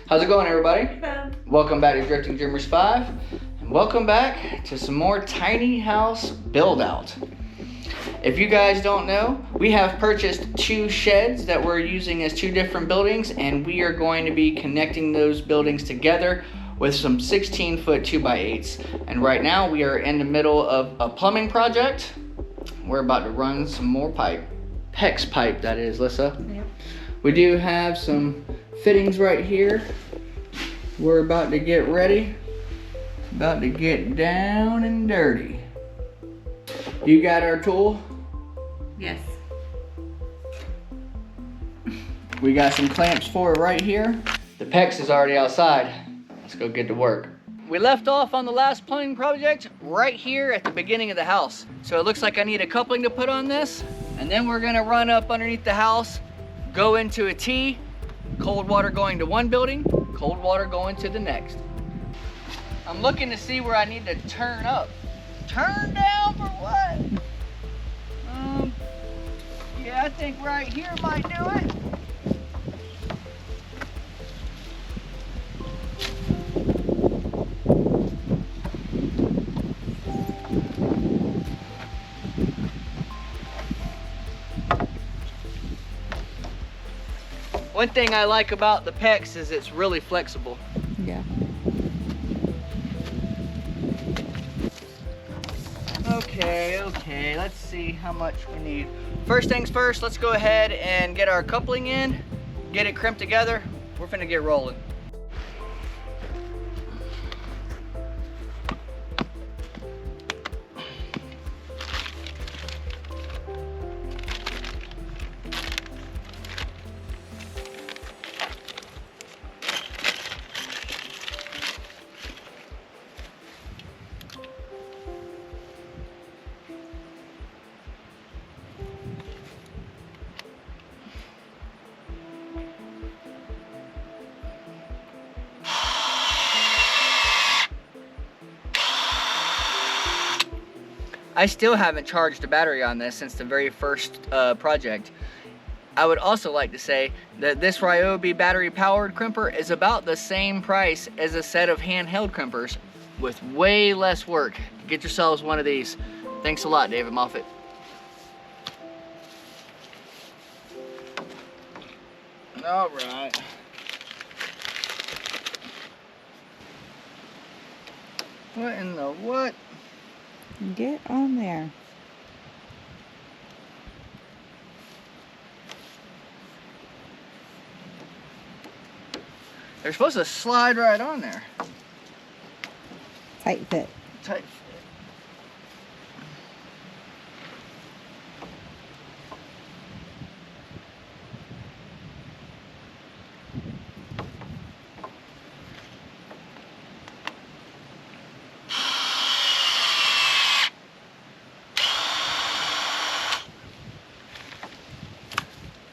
How's it going, everybody? Good. Welcome back to Drifting Dreamers 5, and welcome back to some more tiny house build out. If you guys don't know, we have purchased 2 sheds that we're using as 2 different buildings, and we are going to be connecting those buildings together with some 16-foot 2x8s. And right now we are in the middle of a plumbing project. We're about to run some more pipe. PEX pipe, that is, Lyssa. Yep. We do have some fittings right here. We're about to get ready. About to get down and dirty. You got our tool? Yes. We got some clamps for it right here. The PEX is already outside. Let's go get to work. We left off on the last plumbing project right here at the beginning of the house. So it looks like I need a coupling to put on this. And then we're gonna run up underneath the house, go into a T, cold water going to one building, cold water going to the next. I'm looking to see where I need to turn up. Turn down for what? Yeah, I think right here might do it. One thing I like about the PEX is it's really flexible. Yeah. Okay, let's see how much we need. First things first, let's go ahead and get our coupling in, get it crimped together. We're finna get rolling. I still haven't charged a battery on this since the very first project. I would also like to say that this Ryobi battery powered crimper is about the same price as a set of handheld crimpers with way less work. Get yourselves one of these. Thanks a lot, David Moffett. All right. What in the what? Get on there. They're supposed to slide right on there. Tight fit. Tight fit.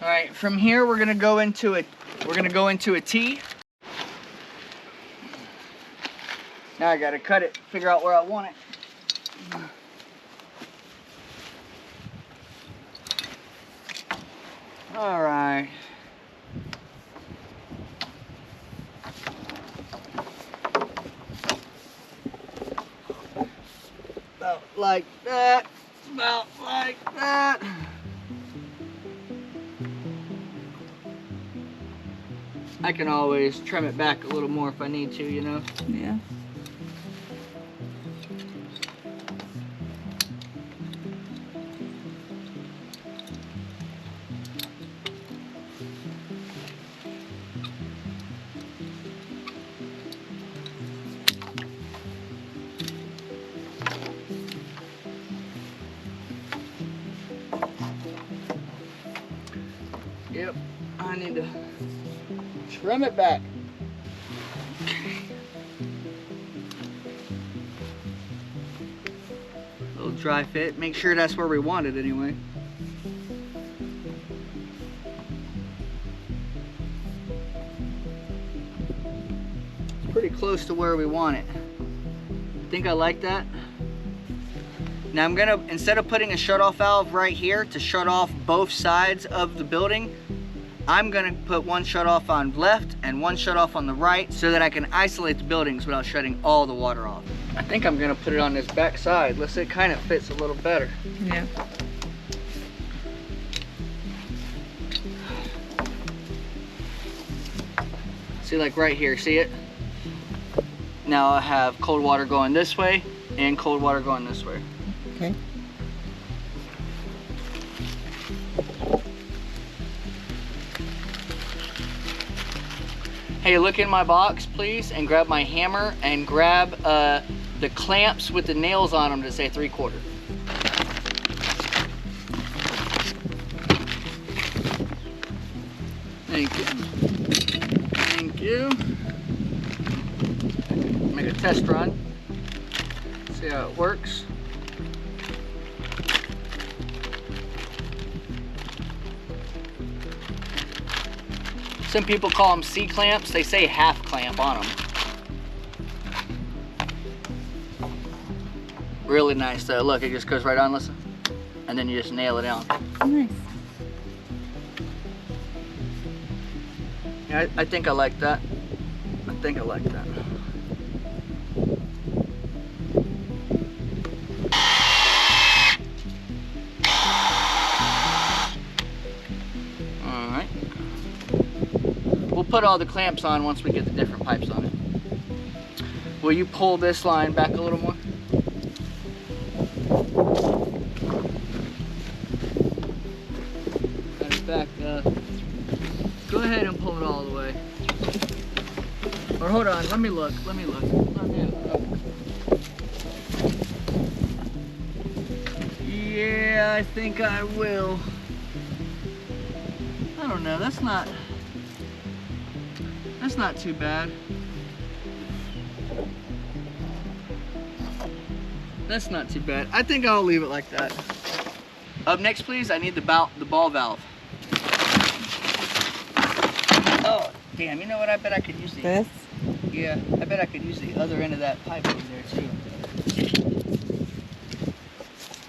All right, from here we're gonna go into a T. Now I gotta cut it, figure out where I want it. All right. About like that, about like that. I can always trim it back a little more if I need to, you know? Yeah. Yep, I need to trim it back. Little dry fit. Make sure that's where we want it anyway. It's pretty close to where we want it. I think I like that. Now I'm gonna, instead of putting a shut-off valve right here to shut off both sides of the building, I'm gonna put one shut off on left and one shut off on the right so that I can isolate the buildings without shutting all the water off. I think I'm gonna put it on this back side. Let's say it kind of fits a little better. Yeah. See, like right here, see it? Now I have cold water going this way and cold water going this way. Okay. Hey, look in my box, please, and grab my hammer and grab the clamps with the nails on them to say 3/4. Thank you. Thank you. Make a test run. See how it works. Some people call them C clamps. They say half clamp on them. Really nice though. Look, it just goes right on, listen. And then you just nail it down. Nice. Yeah, I think I like that. I think I like that. All right. We'll put all the clamps on once we get the different pipes on it. Will you pull this line back a little more? Got it back up. Go ahead and pull it all the way. Or hold on, let me look. Yeah, I think I will. I don't know, that's not too bad. That's not too bad. I think I'll leave it like that. Up next, please, I need the ball valve. Oh, damn, you know what? I bet I could use This? Yeah, I bet I could use the other end of that pipe over there, too.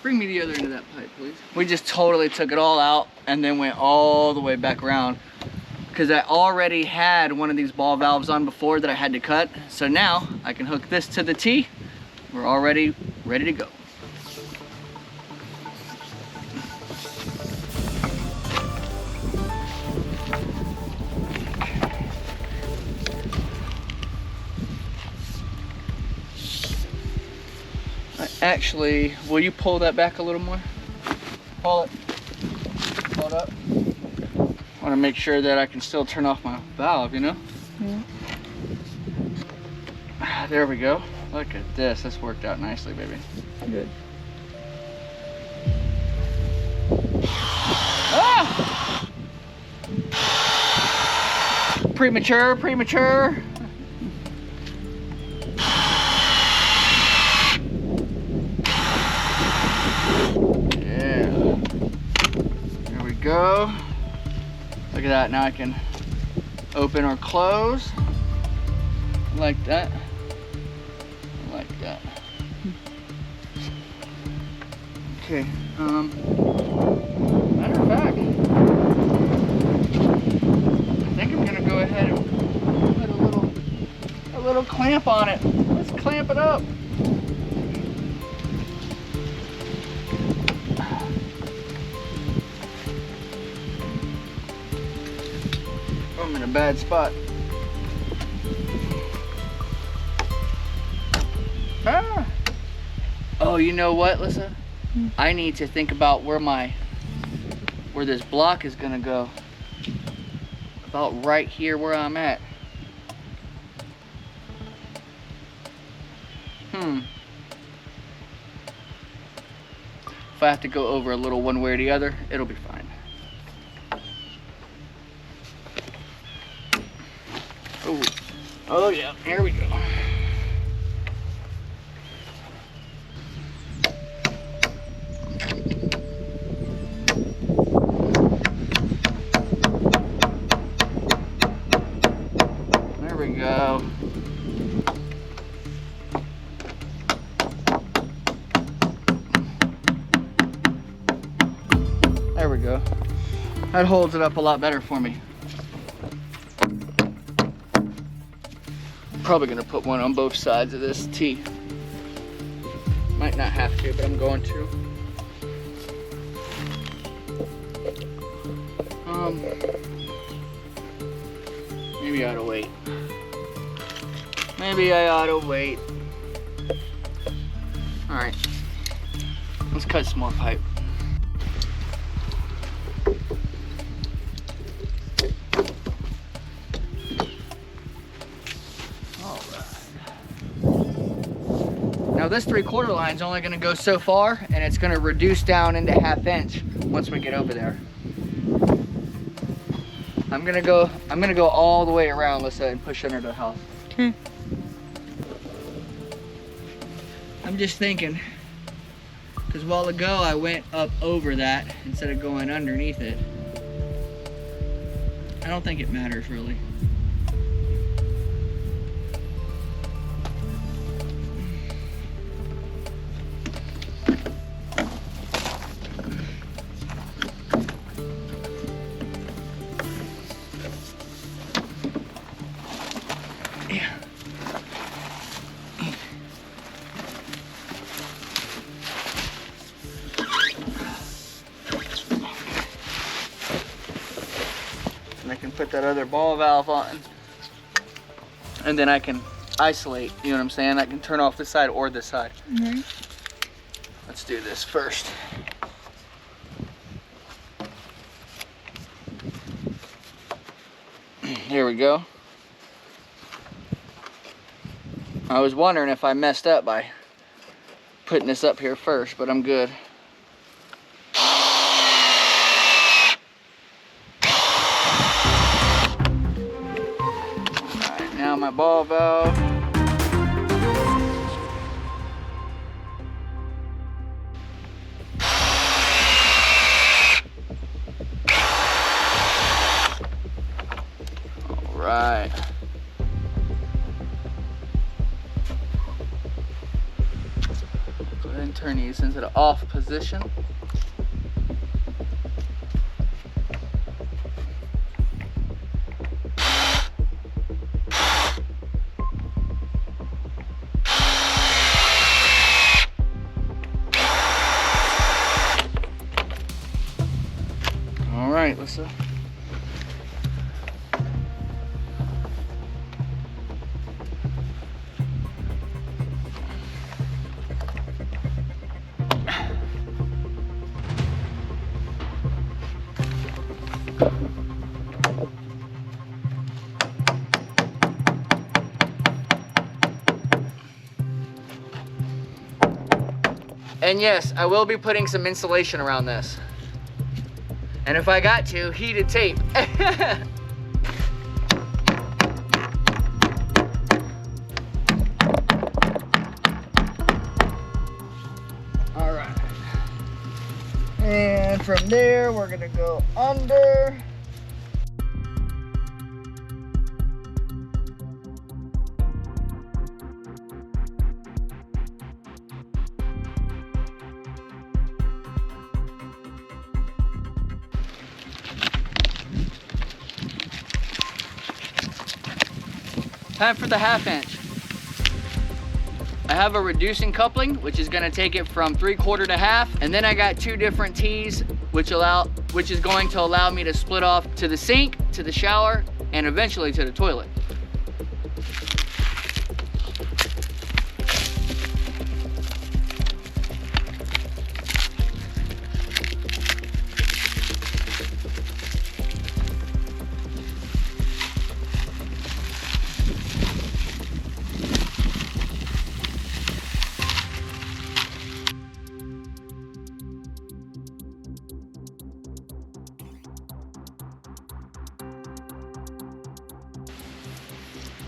Bring me the other end of that pipe, please. We just totally took it all out and then went all the way back around because I already had one of these ball valves on before that I had to cut. So now I can hook this to the T. We're already ready to go. Actually, will you pull that back a little more? Pull it. Pull it up. I want to make sure that I can still turn off my valve, you know? Yeah. There we go. Look at this. This worked out nicely, baby. Good. Ah! Premature. Go. Look at that. Now I can open or close like that. Like that. Okay. Matter of fact, I think I'm gonna go ahead and put a little clamp on it. Let's clamp it up. I'm in a bad spot. Ah. Oh, you know what, Lissa? I need to think about where this block is gonna go. About right here where I'm at. If I have to go over a little one way or the other, it'll be fine. Oh yeah, here we go. There we go. There we go. That holds it up a lot better for me. Probably gonna put one on both sides of this T. Might not have to, but I'm going to. Maybe I ought to wait. Maybe I ought to wait. All right, let's cut some more pipe. All right. Now this 3/4 line is only gonna go so far, and it's gonna reduce down into 1/2 inch once we get over there. I'm gonna go all the way around, Lyssa, and push under the house. I'm just thinking, because a while ago I went up over that instead of going underneath it. I don't think it matters really. And I can put that other ball valve on, and then I can isolate, you know what I'm saying? I can turn off this side or this side. Mm-hmm. Let's do this first. Here we go. I was wondering if I messed up by putting this up here first, but I'm good. Now my ball valve. All right. Go ahead and turn these into the off position. All right, Lyssa. And yes, I will be putting some insulation around this. And if I got to, heated tape. All right. And from there, we're gonna go under. Time for the 1/2 inch. I have a reducing coupling, which is gonna take it from 3/4 to 1/2, and then I got 2 different T's, which is going to allow me to split off to the sink, to the shower, and eventually to the toilet.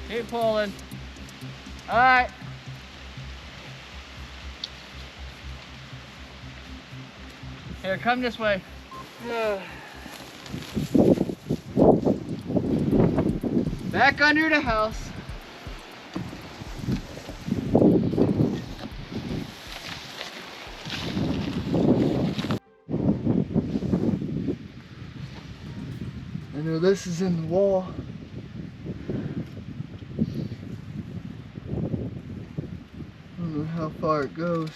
Keep pulling. All right. Here, come this way. Back under the house. I know this is in the wall. far it goes.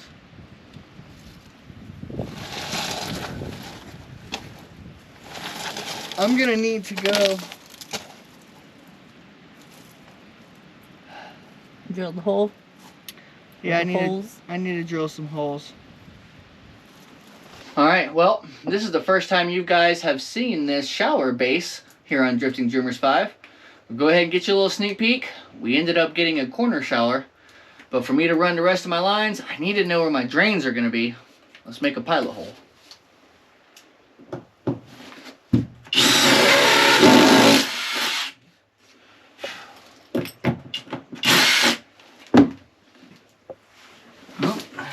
I'm gonna need to go. Drill the hole? Yeah, I need to drill some holes. All right, well, this is the first time you guys have seen this shower base here on Drifting Dreamers 5. We'll go ahead and get you a little sneak peek. We ended up getting a corner shower, but for me to run the rest of my lines, I need to know where my drains are gonna be. Let's make a pilot hole.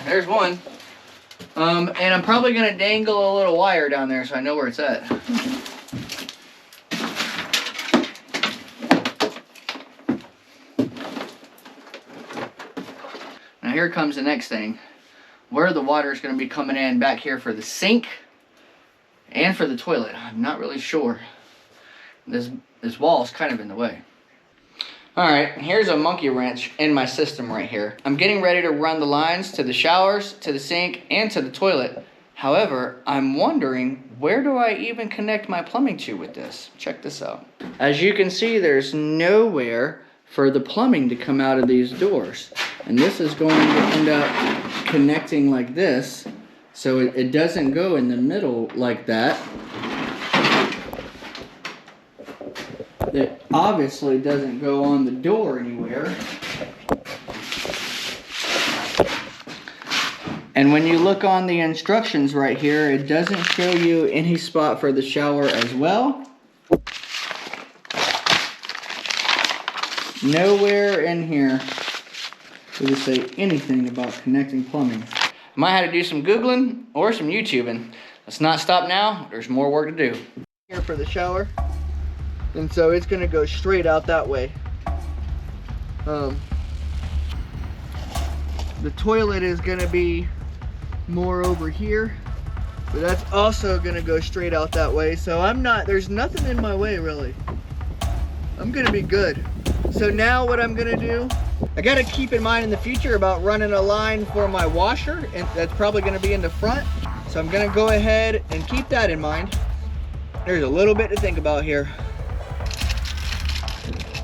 There's one. And I'm probably gonna dangle a little wire down there so I know where it's at. Now here comes the next thing. Where the water is gonna be coming in back here for the sink and for the toilet. I'm not really sure. This wall is kind of in the way. Alright, here's a monkey wrench in my system right here. I'm getting ready to run the lines to the showers, to the sink, and to the toilet. However, I'm wondering, where do I even connect my plumbing to with this? Check this out. As you can see, there's nowhere for the plumbing to come out of these doors. And this is going to end up connecting like this, so it doesn't go in the middle like that. It obviously doesn't go on the door anywhere. And when you look on the instructions right here, it doesn't show you any spot for the shower as well. Nowhere in here does it say anything about connecting plumbing. I might have to do some Googling or some YouTubing. Let's not stop now, there's more work to do. Here for the shower. And so it's gonna go straight out that way. The toilet is gonna be more over here, but that's also gonna go straight out that way. So there's nothing in my way really. I'm gonna be good. So now what I'm gonna do, I gotta keep in mind in the future about running a line for my washer, and that's probably gonna be in the front. So I'm gonna go ahead and keep that in mind. There's a little bit to think about here.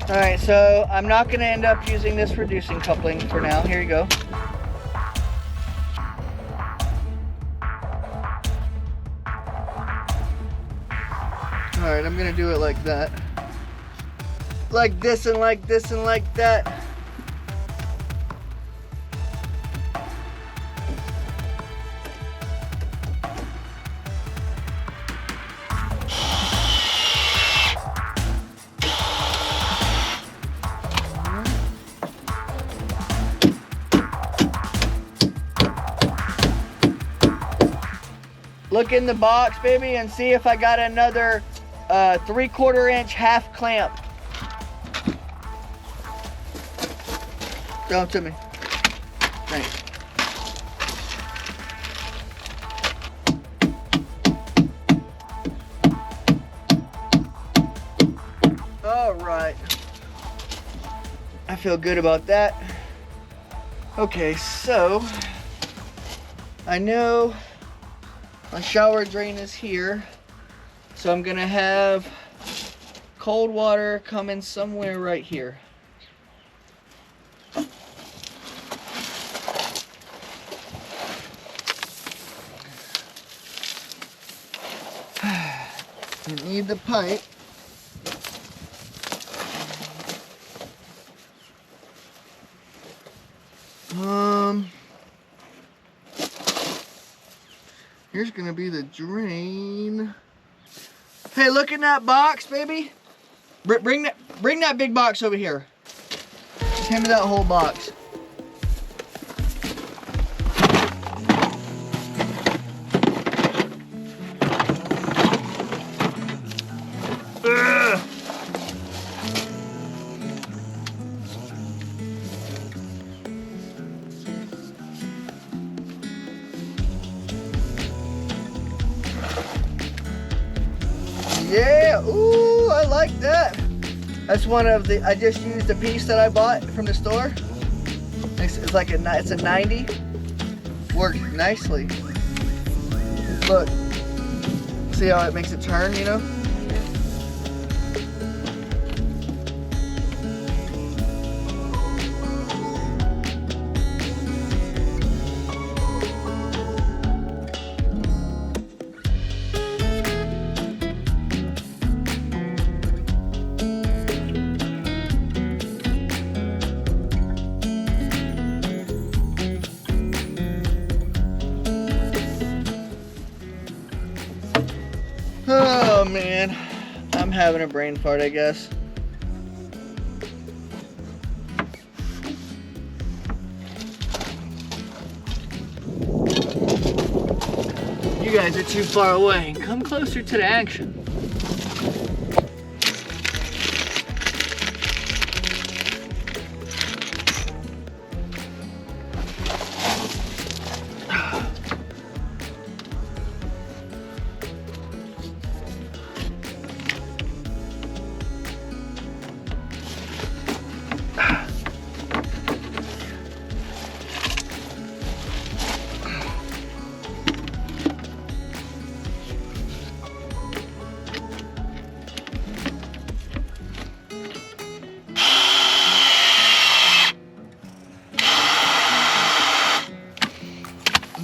All right, so I'm not gonna end up using this reducing coupling for now. Here you go. All right, I'm gonna do it like that. Like this and like this and like that. Look in the box, baby, and see if I got another 3/4 inch half clamp. Throw it to me. Thanks. All right. I feel good about that. Okay, so I know my shower drain is here, so I'm gonna have cold water coming somewhere right here. You need the pipe. Here's gonna be the drain. Hey, look in that box, baby. Bring that big box over here. Just hand me that whole box. Ugh. Yeah, ooh, I like that. That's one of the, I just used a piece that I bought from the store. It's like it's a 90. Worked nicely. Look. See how it makes it turn, you know? Oh man, I'm having a brain fart, I guess. You guys are too far away. Come closer to the action.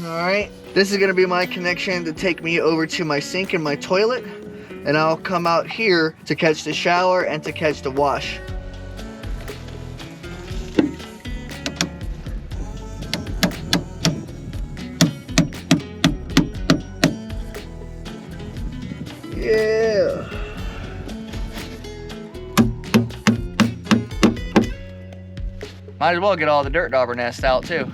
Alright, this is gonna be my connection to take me over to my sink and my toilet, and I'll come out here to catch the shower and to catch the wash. Yeah. Might as well get all the dirt dauber nests out too.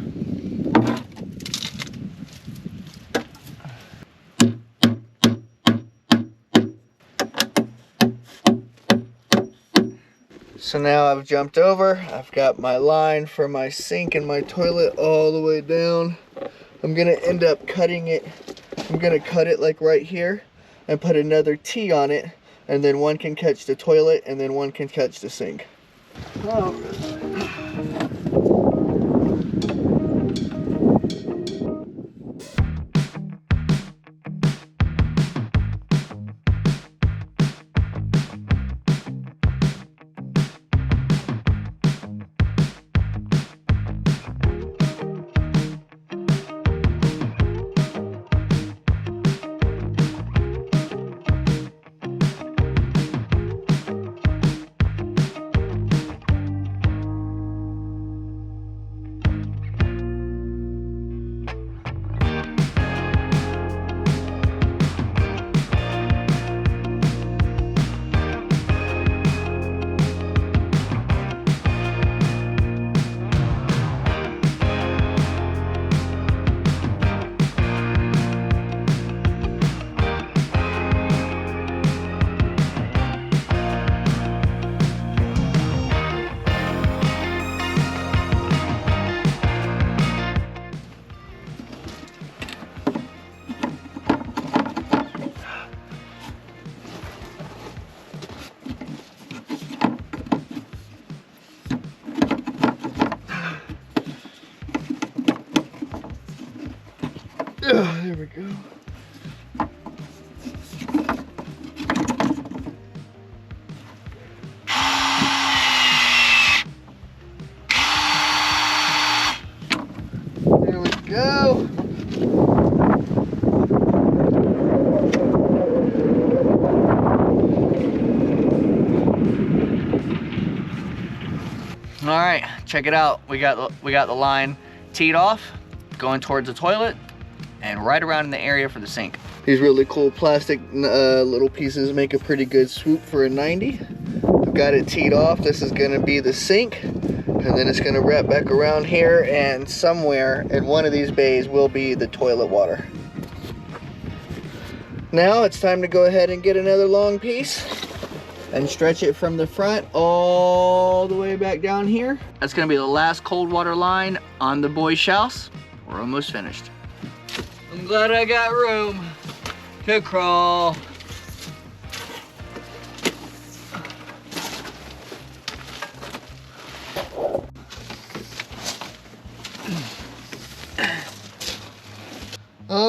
So now I've jumped over, I've got my line for my sink and my toilet all the way down. I'm gonna end up cutting it. I'm gonna cut it like right here and put another T on it, and then one can catch the toilet and then one can catch the sink. All right. There we go. There we go. All right, check it out. We got the line teed off, going towards the toilet, and right around in the area for the sink. These really cool plastic little pieces make a pretty good swoop for a 90. I've got it teed off. This is gonna be the sink, and then it's gonna wrap back around here, and somewhere in one of these bays will be the toilet water. Now it's time to go ahead and get another long piece and stretch it from the front all the way back down here. That's gonna be the last cold water line on the boys' house. We're almost finished. I'm glad I got room to crawl.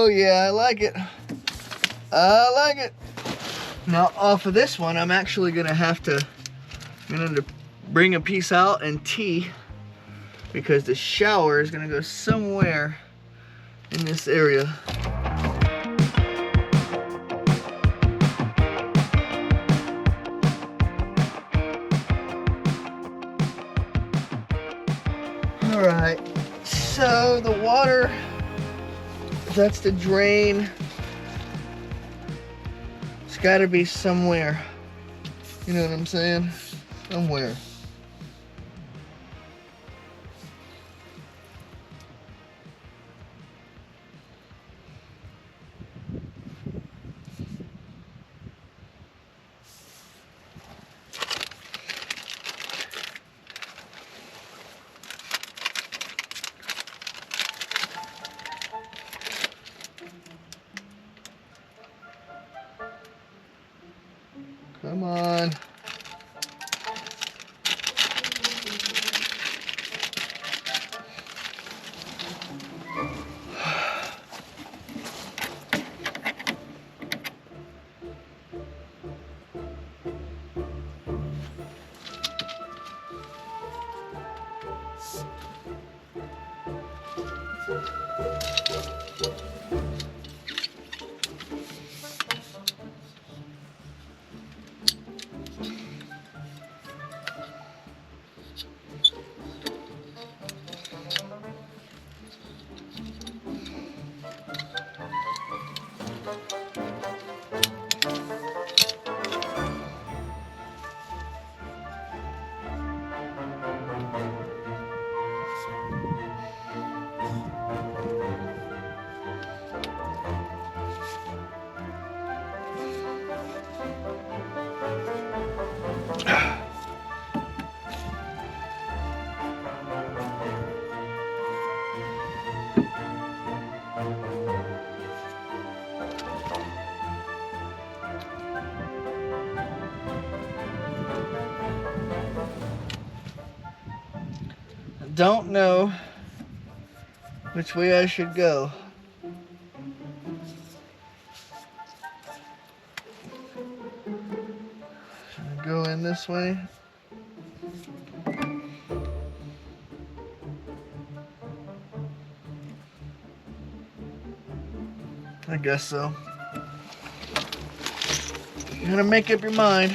Oh yeah, I like it. I like it. Now off of this one, I'm actually gonna have to, bring a piece out and tee, because the shower is gonna go somewhere in this area. All right, so the water, that's the drain. It's gotta be somewhere. You know what I'm saying? Somewhere. Come on. Don't know which way I should go. Should I go in this way? I guess so. You gotta make up your mind.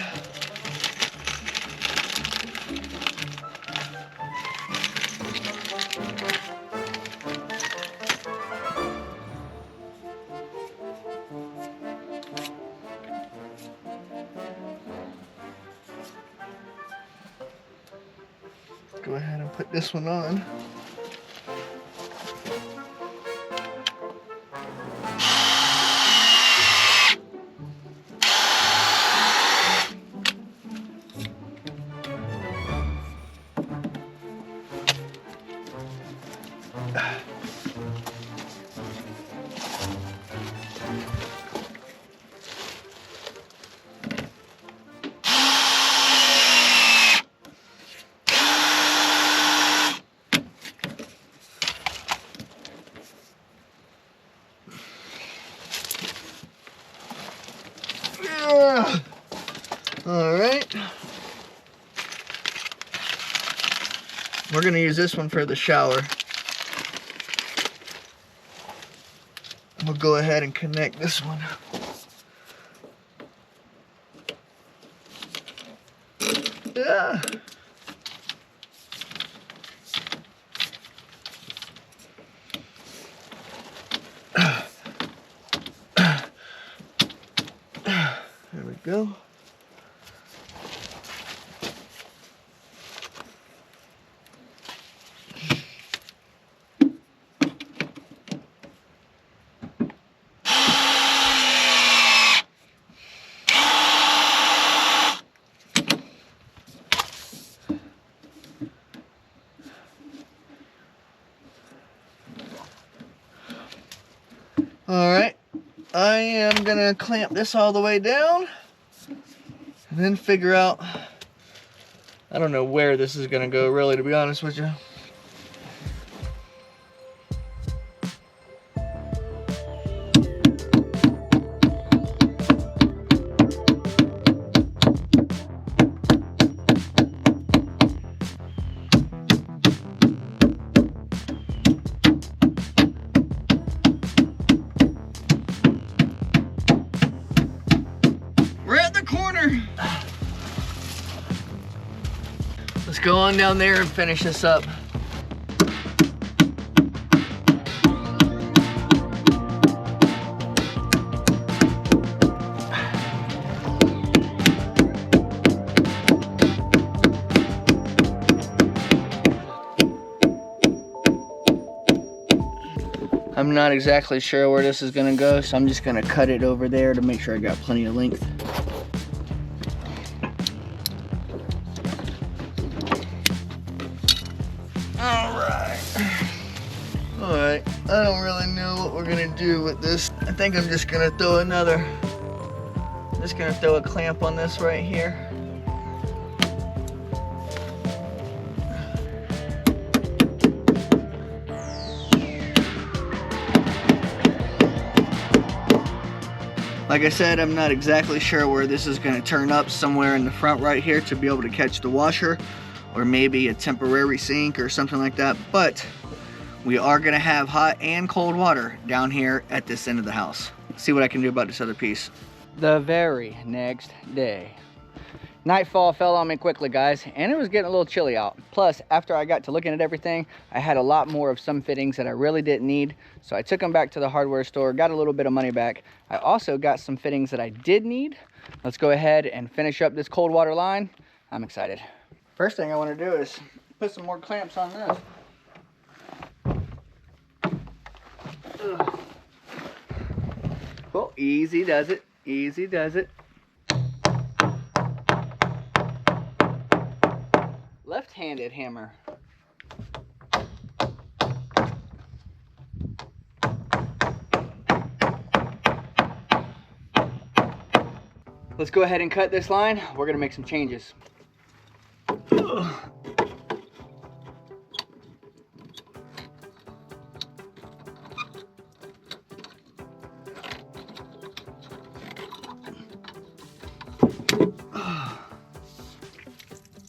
Go ahead and put this one on. All right. We're gonna use this one for the shower. We'll go ahead and connect this one. Yeah. There we go. All right, I am gonna clamp this all the way down and then figure out, I don't know where this is gonna go really, to be honest with you. the corner. Let's go on down there and finish this up. I'm not exactly sure where this is gonna go, so I'm just gonna cut it over there to make sure I got plenty of length. Alright, I don't really know what we're gonna do with this. I think I'm just gonna throw a clamp on this right here. Like I said, I'm not exactly sure where this is going to turn up, somewhere in the front right here to be able to catch the washer, or maybe a temporary sink or something like that, but we are going to have hot and cold water down here at this end of the house. Let's see what I can do about this other piece. The very next day. Nightfall fell on me quickly, guys, and it was getting a little chilly out. Plus, after I got to looking at everything, I had a lot more of some fittings that I really didn't need. So I took them back to the hardware store, got a little bit of money back. I also got some fittings that I did need. Let's go ahead and finish up this cold water line. I'm excited. First thing I want to do is put some more clamps on this. Ugh. Well, easy does it. Easy does it. Left-handed hammer. Let's go ahead and cut this line. We're gonna make some changes.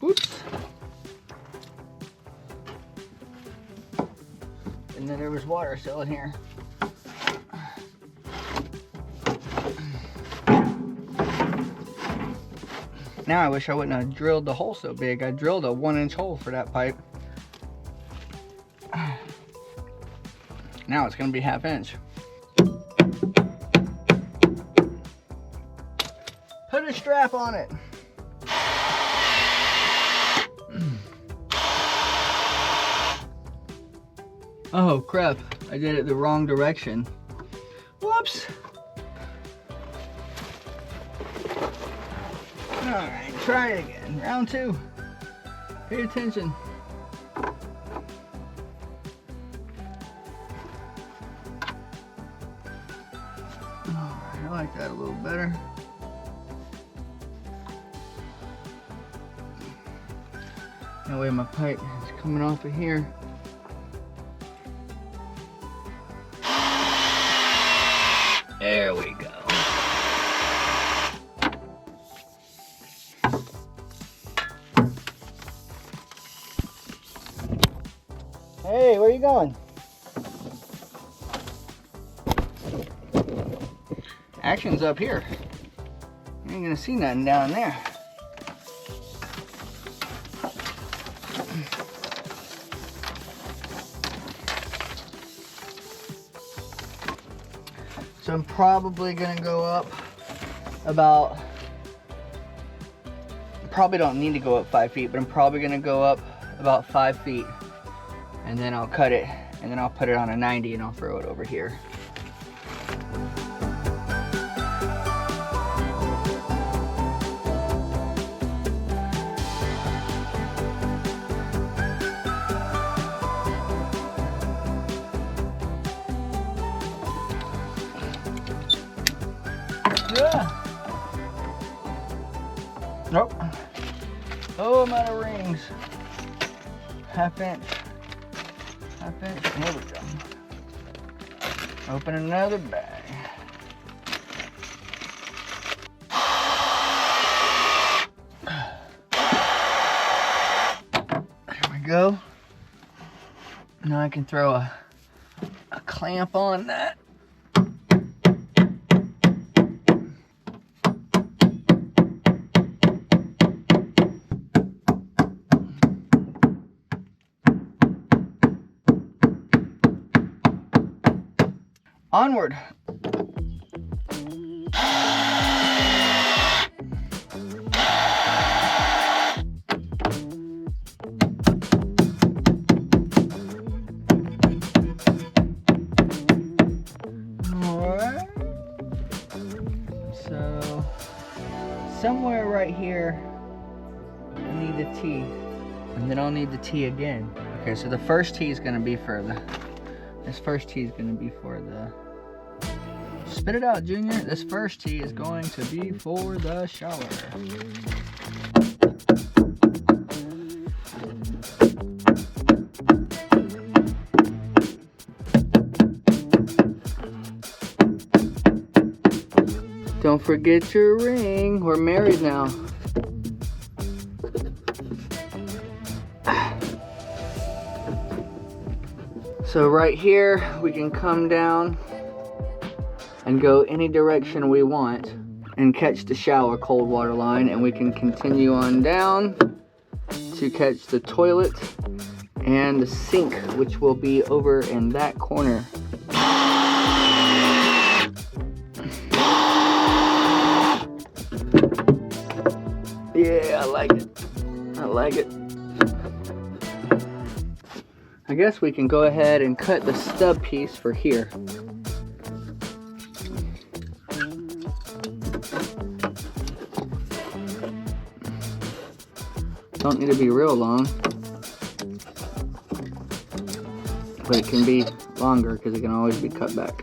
Oops. And then there was water still in here. Now I wish I wouldn't have drilled the hole so big. I drilled a 1-inch hole for that pipe. Now it's gonna be 1/2 inch. Put a strap on it. Oh crap, I did it the wrong direction. Whoops. All right, try it again. Round 2. Pay attention. All right, I like that a little better. That way my pipe is coming off of here. There we go. Hey, where are you going? Action's up here. You ain't gonna see nothing down there. So I'm probably gonna go up about, probably don't need to go up 5 feet, but I'm probably gonna go up about 5 feet, and then I'll cut it, and then I'll put it on a 90 and I'll throw it over here. Yeah. Nope. Oh, I'm out of rings. 1/2 inch. 1/2 inch. There we go. Open another bag. There we go. Now I can throw a clamp on that. Onward. Alright. So, somewhere right here, I need the T. And then I'll need the T again. Okay, so the first T is gonna be for the, this first T is gonna be for the, spit it out, Junior. This first T is going to be for the shower. Don't forget your ring. We're married now. So right here, we can come down and go any direction we want and catch the shower cold water line, and we can continue on down to catch the toilet and the sink, which will be over in that corner. Yeah, I like it. I like it. I guess we can go ahead and cut the stub piece for here. Don't need to be real long, but it can be longer because it can always be cut back.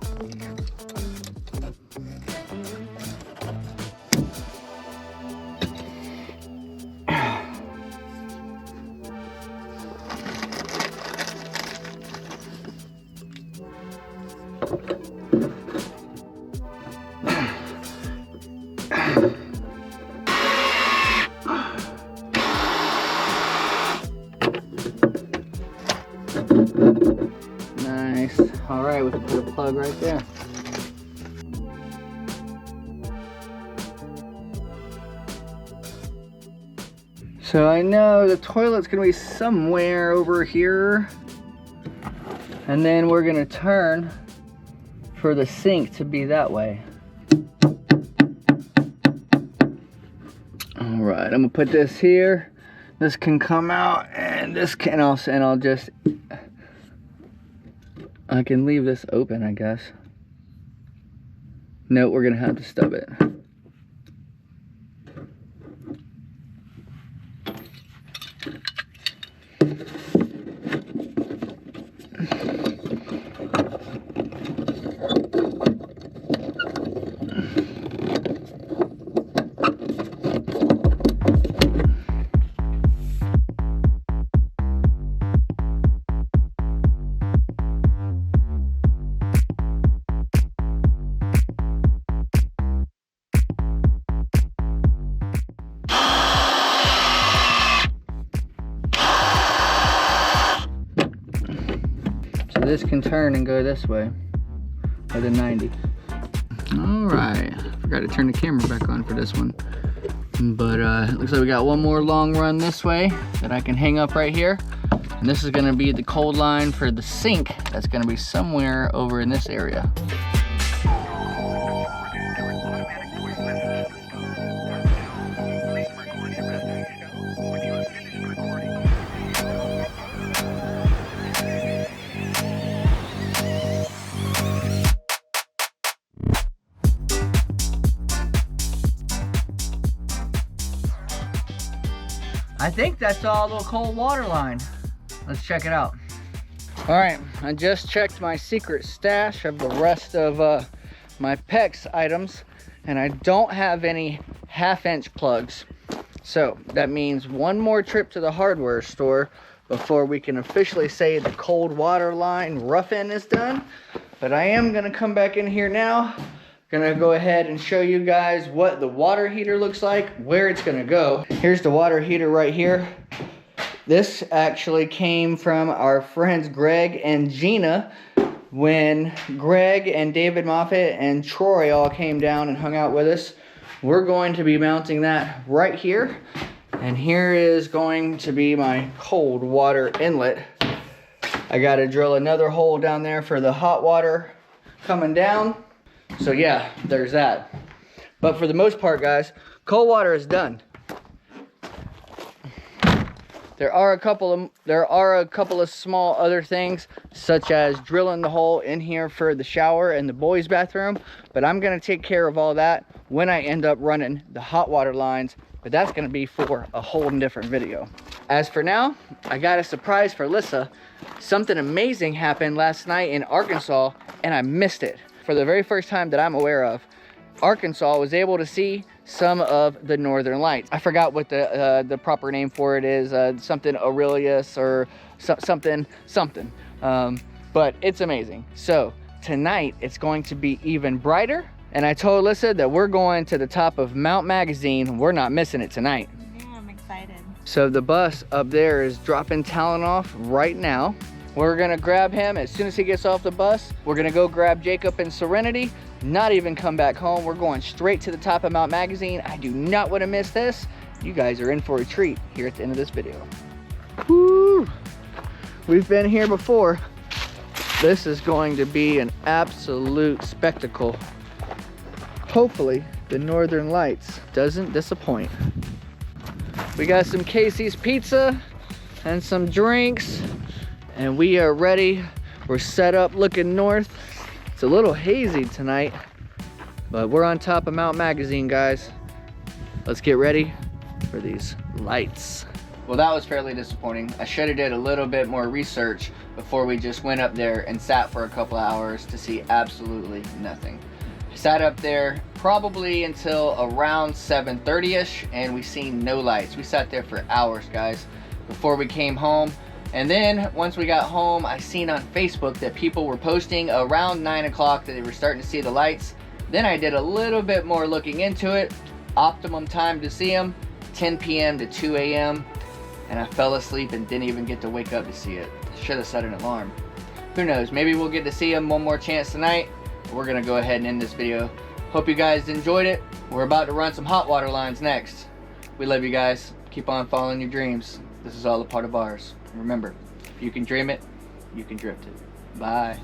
Nice. All right, we can put a plug right there. So I know the toilet's gonna be somewhere over here, and then we're gonna turn for the sink to be that way. All right, I'm gonna put this here. This can come out, and this can also, and I can leave this open, I guess. No, we're gonna have to stub it. This can turn and go this way at a 90. All right, forgot to turn the camera back on for this one. But it looks like we got one more long run this way that I can hang up right here. And this is gonna be the cold line for the sink. That's gonna be somewhere over in this area. I think that's all the cold water line. Let's check it out. All right, I just checked my secret stash of the rest of my PEX items, and I don't have any 1/2-inch plugs. So that means one more trip to the hardware store before we can officially say the cold water line rough-in is done. But I am gonna come back in here now. Gonna go ahead and show you guys what the water heater looks like, where it's gonna go. Here's the water heater right here. This actually came from our friends Greg and Gina when Greg and David Moffat and Troy all came down and hung out with us. We're going to be mounting that right here. And here is going to be my cold water inlet. I gotta drill another hole down there for the hot water coming down. So yeah, there's that. But for the most part, guys, cold water is done. There are a couple of small other things, such as drilling the hole in here for the shower and the boys' bathroom, but I'm gonna take care of all that when I end up running the hot water lines, but that's gonna be for a whole different video. As for now, I got a surprise for Lyssa. Something amazing happened last night in Arkansas, and I missed it. For the very first time that I'm aware of, Arkansas was able to see some of the northern lights. I forgot what the proper name for it is, something Aurelius or something. But it's amazing. So tonight it's going to be even brighter, and I told Lyssa that we're going to the top of Mount Magazine. We're not missing it tonight. Yeah, I'm excited. So the bus up there is dropping Talon off right now. We're gonna grab him as soon as he gets off the bus. We're gonna go grab Jacob and Serenity, not even come back home. We're going straight to the top of Mount Magazine. I do not want to miss this. You guys are in for a treat here at the end of this video. Woo! We've been here before. This is going to be an absolute spectacle. Hopefully the northern lights doesn't disappoint. We got some Casey's pizza and some drinks, and we are ready. We're set up looking north. It's a little hazy tonight, but we're on top of Mount Magazine, guys. Let's get ready for these lights. Well, that was fairly disappointing. I should have did a little bit more research before we just went up there and sat for a couple hours to see absolutely nothing. Sat up there probably until around 7:30ish, and we seen no lights. We sat there for hours, guys, before we came home. And then once we got home, I seen on Facebook that people were posting around 9 o'clock that they were starting to see the lights. Then I did a little bit more looking into it. Optimum time to see them, 10 p.m. to 2 a.m. And I fell asleep and didn't even get to wake up to see it. Should have set an alarm. Who knows, maybe we'll get to see them one more chance tonight. We're gonna go ahead and end this video. Hope you guys enjoyed it. We're about to run some hot water lines next. We love you guys. Keep on following your dreams. This is all a part of ours. Remember, if you can dream it, you can drift it. Bye.